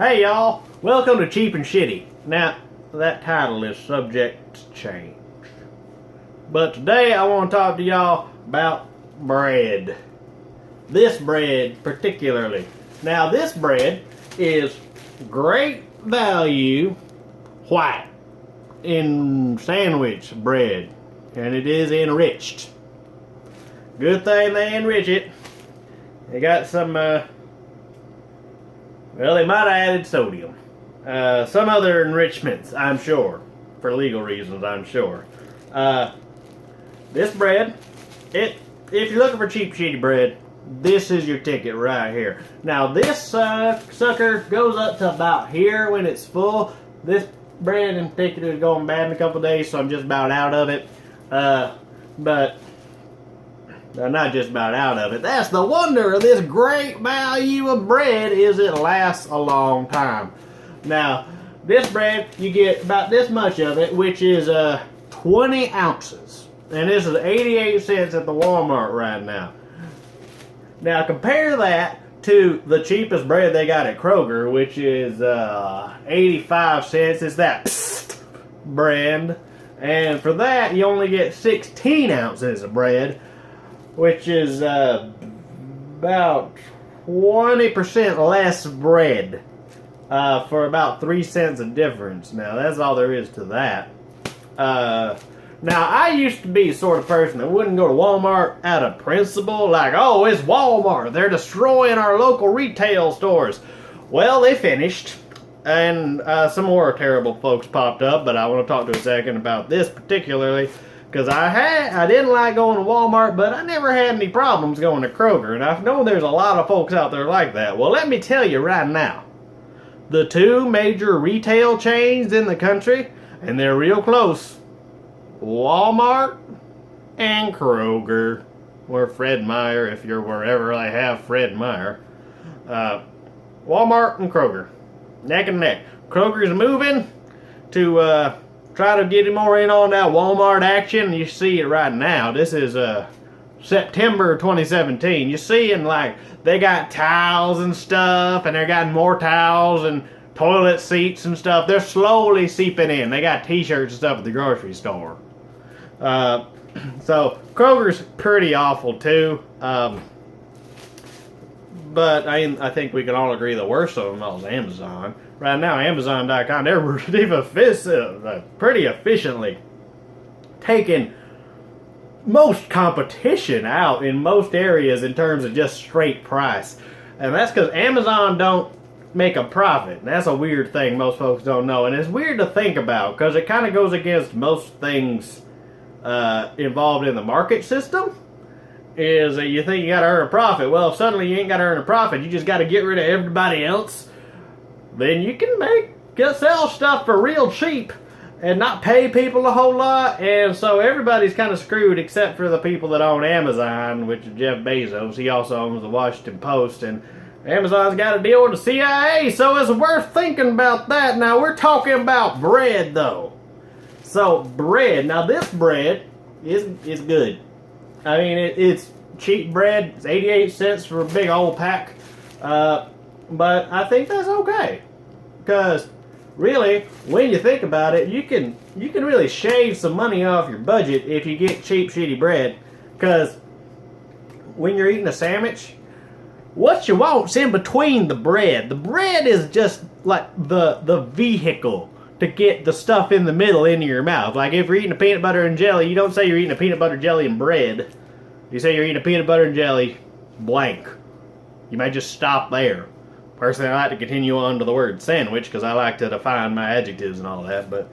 Hey y'all, welcome to Cheap and Shitty. Now, that title is subject to change. But today I want to talk to y'all about bread. This bread particularly. Now this bread is great value white in sandwich bread. And it is enriched. Good thing they enrich it. They got some well, they might have added sodium. Some other enrichments, I'm sure. For legal reasons, I'm sure. This bread, if you're looking for cheap, shitty bread, this is your ticket right here. Now, this sucker goes up to about here when it's full. This bread in particular is going bad in a couple of days, so I'm just about out of it. But I'm not just about out of it. That's the wonder of this great value of bread, is it lasts a long time. Now, this bread, you get about this much of it, which is 20 ounces. And this is 88 cents at the Walmart right now. Now, compare that to the cheapest bread they got at Kroger, which is 85 cents. It's that brand. And for that, you only get 16 ounces of bread, which is about 20% less bread for about 3 cents a difference. Now, that's all there is to that. Now, I used to be the sort of person that wouldn't go to Walmart out of principle, like, oh, it's Walmart, they're destroying our local retail stores. Well, they finished, and some more terrible folks popped up, but I want to talk to a second about this particularly. Because I didn't like going to Walmart, but I never had any problems going to Kroger. And I know there's a lot of folks out there like that. Well, let me tell you right now. The two major retail chains in the country, and they're real close. Walmart and Kroger. Or Fred Meyer, if you're wherever they have Fred Meyer. Walmart and Kroger. Neck and neck. Kroger's moving to try to get more in on that Walmart action. You see it right now. This is September 2017. You see, and like they got towels and stuff, and they're got more towels and toilet seats and stuff. They're slowly seeping in. They got t-shirts and stuff at the grocery store. So Kroger's pretty awful too. But I think we can all agree the worst of them all is Amazon. Right now, Amazon.com, they're pretty efficiently taking most competition out in most areas in terms of just straight price. And that's because Amazon don't make a profit. And that's a weird thing most folks don't know. And it's weird to think about because it kind of goes against most things involved in the market system. Is that you think you got to earn a profit. Well, if suddenly you ain't got to earn a profit, you just got to get rid of everybody else. Then you can sell stuff for real cheap and not pay people a whole lot. And so everybody's kind of screwed except for the people that own Amazon, which is Jeff Bezos. He also owns the Washington Post. And Amazon's got to deal with the CIA. So it's worth thinking about that. Now, we're talking about bread, though. So, bread. Now, this bread is good. I mean, it's cheap bread. It's 88 cents for a big old pack. But I think that's okay. Because, really, when you think about it, you can really shave some money off your budget if you get cheap, shitty bread. Because when you're eating a sandwich, what you want's in between the bread. The bread is just like the vehicle to get the stuff in the middle into your mouth. Like if you're eating a peanut butter and jelly, you don't say you're eating a peanut butter, jelly, and bread. You say you're eating a peanut butter and jelly, blank. You may just stop there. Personally, I like to continue on to the word sandwich because I like to define my adjectives and all that. But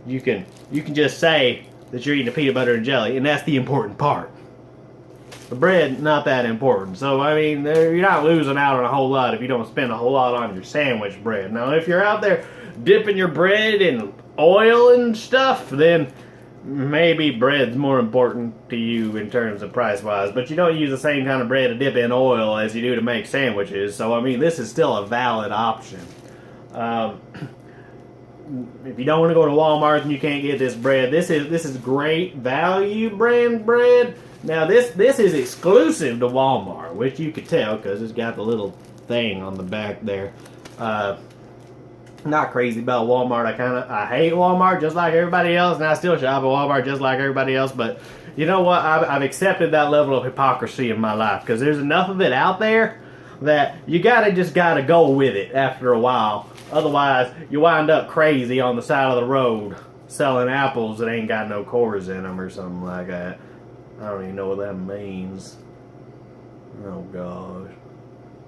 you can just say that you're eating a peanut butter and jelly, and that's the important part. The bread, not that important. So, I mean, you're not losing out on a whole lot if you don't spend a whole lot on your sandwich bread. Now, if you're out there dipping your bread in oil and stuff, then maybe bread's more important to you in terms of price-wise. But you don't use the same kind of bread to dip in oil as you do to make sandwiches. So, I mean, this is still a valid option. If you don't want to go to Walmart and you can't get this bread, this is great value brand bread. Now, this is exclusive to Walmart, which you could tell because it's got the little thing on the back there. not crazy about Walmart. I hate Walmart just like everybody else, and I still shop at Walmart just like everybody else. But you know what? I've accepted that level of hypocrisy in my life because there's enough of it out there that you gotta go with it after a while. Otherwise, you wind up crazy on the side of the road selling apples that ain't got no cores in them or something like that. I don't even know what that means. Oh gosh.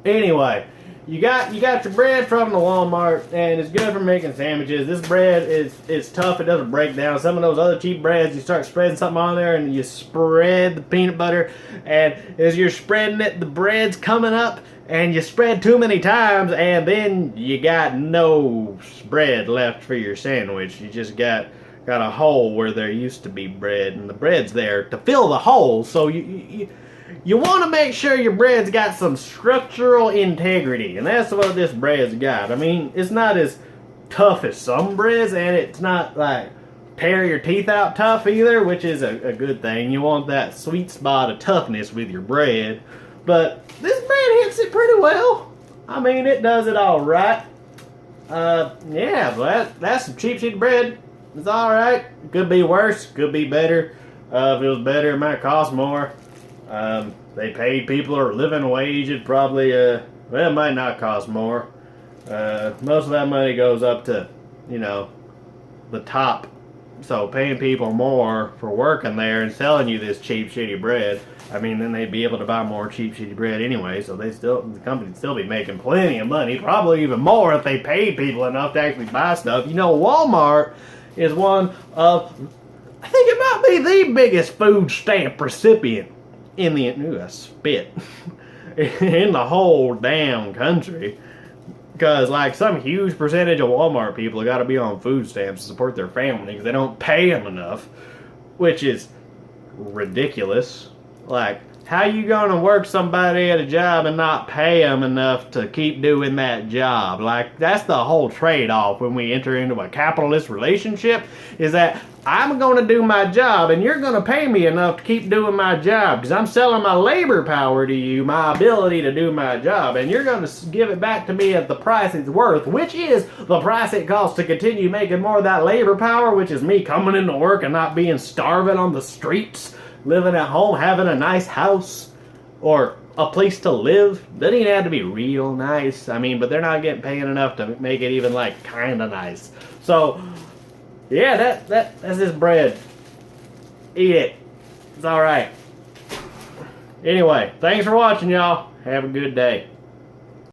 Anyway, you got your bread from the Walmart, and it's good for making sandwiches. This bread is tough; it doesn't break down. Some of those other cheap breads, you start spreading something on there, and you spread the peanut butter, and as you're spreading it, the bread's coming up, and you spread too many times, and then you got no bread left for your sandwich. You just got a hole where there used to be bread, and the bread's there to fill the hole. So you want to make sure your bread's got some structural integrity, and that's what this bread's got. I mean, it's not as tough as some breads, and it's not like tear your teeth out tough either, which is a good thing. You want that sweet spot of toughness with your bread, but this bread hits it pretty well. I mean, it does it all right. Yeah, but that's some cheap shit bread. It's all right. Could be worse. Could be better. If it was better, it might cost more. They paid people a living wage. It probably, well, it might not cost more. Most of that money goes up to, the top. So paying people more for working there and selling you this cheap, shitty bread, I mean, then they'd be able to buy more cheap, shitty bread anyway. So the company would still be making plenty of money, probably even more if they paid people enough to actually buy stuff. Walmart is one of, I think it might be the biggest food stamp recipient in the in the whole damn country, because like some huge percentage of Walmart people have got to be on food stamps to support their family because they don't pay them enough, which is ridiculous. Like, how you gonna work somebody at a job and not pay them enough to keep doing that job? Like, that's the whole trade-off when we enter into a capitalist relationship, is that I'm gonna do my job and you're gonna pay me enough to keep doing my job because I'm selling my labor power to you, my ability to do my job, and you're gonna give it back to me at the price it's worth, which is the price it costs to continue making more of that labor power, which is me coming into work and not being starving on the streets, living at home, having a nice house, or a place to live. Doesn't even have to be real nice. I mean, but they're not getting paid enough to make it even like kind of nice. So, yeah, that's this bread. Eat it. It's all right. Anyway, thanks for watching, y'all. Have a good day.